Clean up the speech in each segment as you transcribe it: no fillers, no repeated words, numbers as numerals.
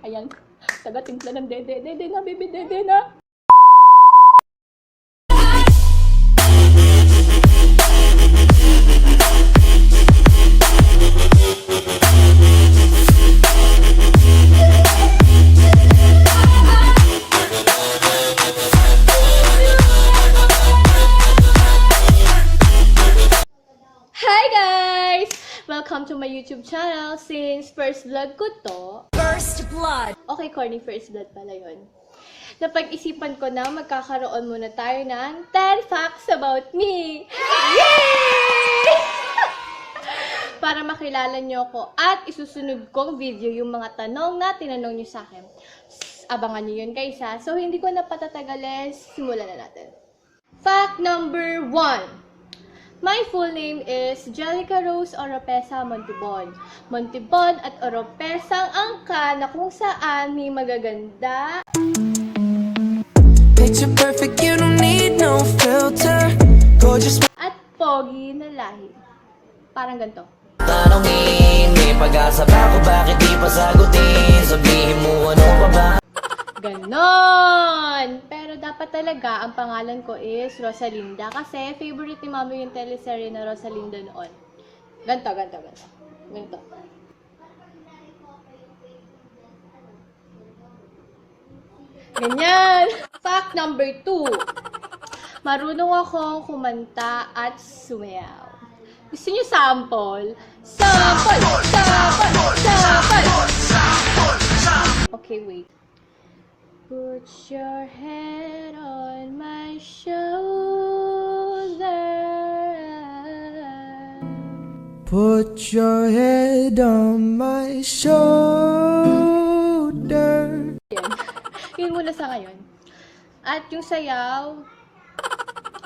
Ayan. Taga-timpla ng dede. Dede na, baby. Dede na. Hi guys! Welcome to my YouTube channel. Since first vlog ko to, First blood. okay, corny, first vlog pala yun. Napag-isipan ko na magkakaroon muna tayo ng 10 facts about me. Yay! Para makilala nyo ako at isusunod kong video yung mga tanong na tinanong nyo sa akin. Abangan nyo yun guys ha. So hindi ko na patatagalin, simulan na natin. Fact number 1. My full name is Jelica Rose Oropesa Montibon. Montibon at Oropesang angka na kung saan may magaganda Picture perfect, you don't need no filter. Gorgeous. at pogi na lahi. Parang ganito. Tanongin, may pag-asa ba ako, bakit di pa sagutin? Sabihin mo ano pa ba? Ganon! Pero dapat talaga, ang pangalan ko is Rosalinda kasi favorite ni mami yung teleserye na Rosalinda noon. Ganto. Ganyan! Fact number 2. Marunong akong kumanta at sumayaw. Gusto niyo sample? Sample! Okay, wait. Put your head on my shoulder. Put your head on my shoulder. Yan. Yun muna sa ngayon. At yung sayaw,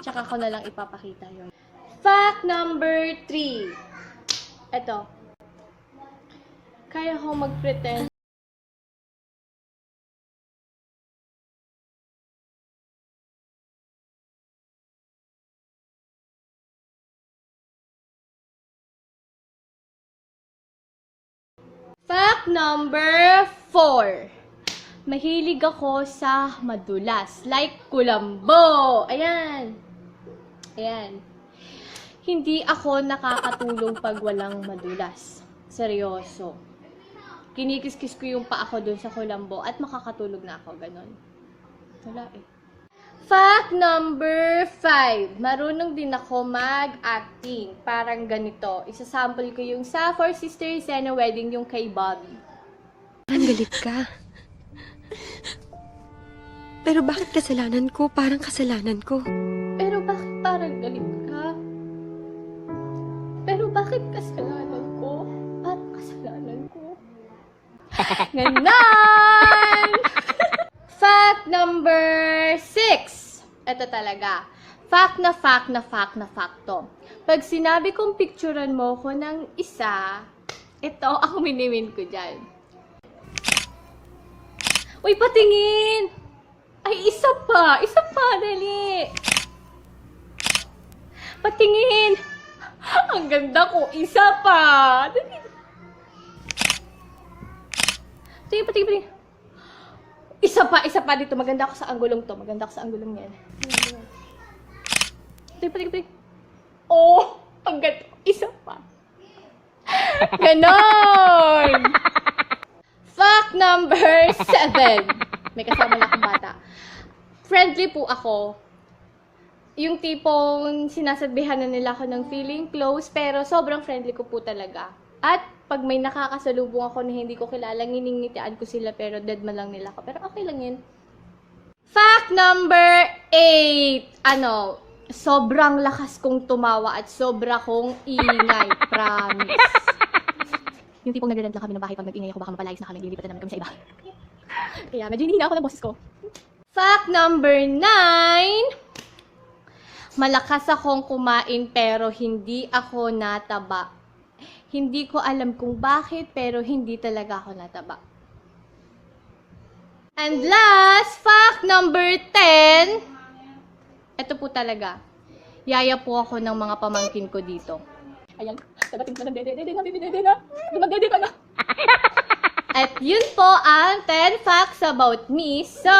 tsaka ko na lang ipapakita yun. Fact number 3. Ito. Kaya ko mag-pretend. Fact number 4. Mahilig ako sa madulas. Like kulambo. Ayan. Ayan. Hindi ako nakakatulog pag walang madulas. Seryoso. Kinikis-kis ko yung paa ko dun sa kulambo at makakatulog na ako. Ganon. Wala eh. Fact number 5. Marunong din ako mag-acting. Parang ganito. Isasample ko yung sa Four Sisters Zena Wedding, yung kay Bobby. Ang galit ka. Pero bakit kasalanan ko? Parang kasalanan ko. Pero bakit parang galit ka? Pero bakit kasalanan ko? Parang kasalanan ko. Ganon! Fact number 6. Ito talaga. Fact na to. Pag sinabi kong picturean mo ko ng isa, ito ang minimin ko dyan. Uy, patingin! Ay, isa pa, dali. Patingin! Ang ganda ko, isa pa! Dali. Patingin. Isa pa dito. Maganda ako sa anggulong to. Maganda ako sa anggulong yan. Patingin. Oh, ang ganda. Isa pa. Ganon! Fact number 7. May kasama na akong bata. Friendly po ako. Yung tipong sinasabihan na nila ako ng feeling close, pero sobrang friendly ko po talaga. At pag may nakakasalubong ako na hindi ko kilala, nginingitian ko sila pero dead man lang nila ako. Pero okay lang yun. Fact number 8. Sobrang lakas kong tumawa at sobra kong ingay. Promise. Yung tipong nagre-rent lang kami ng bahay pag nag-ingay ako, baka mapalayas na kami, lilipatan namin kami sa iba. Kaya medyo hinihina ako ng boses ko. Fact number 9. Malakas akong kumain pero hindi ako nataba. Hindi ko alam kung bakit pero hindi talaga ako nataba. And last, fact number 10. Ito po talaga. Yaya po ako ng mga pamangkin ko dito. Ayan, taga-timpla ng dede. Dede na, baby, dede na. Dumag-dede ka na. At yun po ang 10 facts about me. So,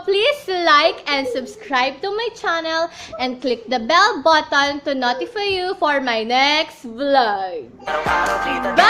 please like and subscribe to my channel and click the bell button to notify you for my next vlog. Araw-araw kita Bye!